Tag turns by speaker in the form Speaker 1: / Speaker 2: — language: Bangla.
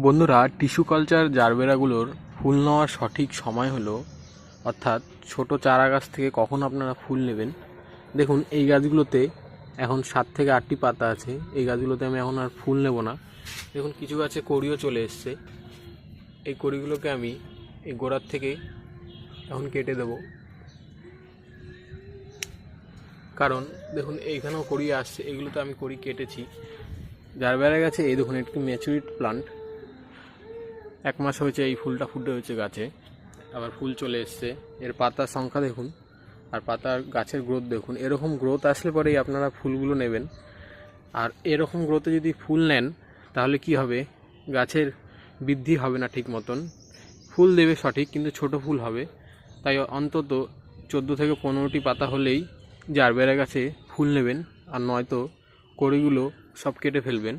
Speaker 1: বন্ধুরা, টিস্যু কালচার জারবেরাগুলোর ফুল নেওয়ার সঠিক সময় হলো, অর্থাৎ ছোট চারা গাছ থেকে কখন আপনারা ফুল নেবেন। দেখুন, এই গাছগুলোতে এখন 7 থেকে 8টি পাতা আছে। এই গাছগুলোতে আমি এখন আর ফুল নেব না। দেখুন, কিছু গাছে কড়িও চলে এসছে। এই কড়িগুলোকে আমি এই গোড়ার থেকে এখন কেটে দেব, কারণ দেখুন এইখানেও কড়ি আসছে। এগুলোতে আমি কড়ি কেটেছি। জারবেরা গাছে এই দেখুন একটি ম্যাচুরিড প্লান্ট, 1 মাস হয়েছে এই ফুলটা ফুটে হয়েছে গাছে, আবার ফুল চলে এসছে। এর পাতার সংখ্যা দেখুন, আর পাতার গাছের গ্রোথ দেখুন। এরকম গ্রোথ আসলে পরেই আপনারা ফুলগুলো নেবেন। আর এরকম গ্রোথে যদি ফুল নেন তাহলে কি হবে, গাছের বৃদ্ধি হবে না ঠিক মতন। ফুল দেবে সঠিক, কিন্তু ছোট ফুল হবে। তাই অন্তত 14 থেকে 15টি পাতা হলেই জারবেরা গাছে ফুল নেবেন, আর নয়তো কড়িগুলো সব কেটে ফেলবেন।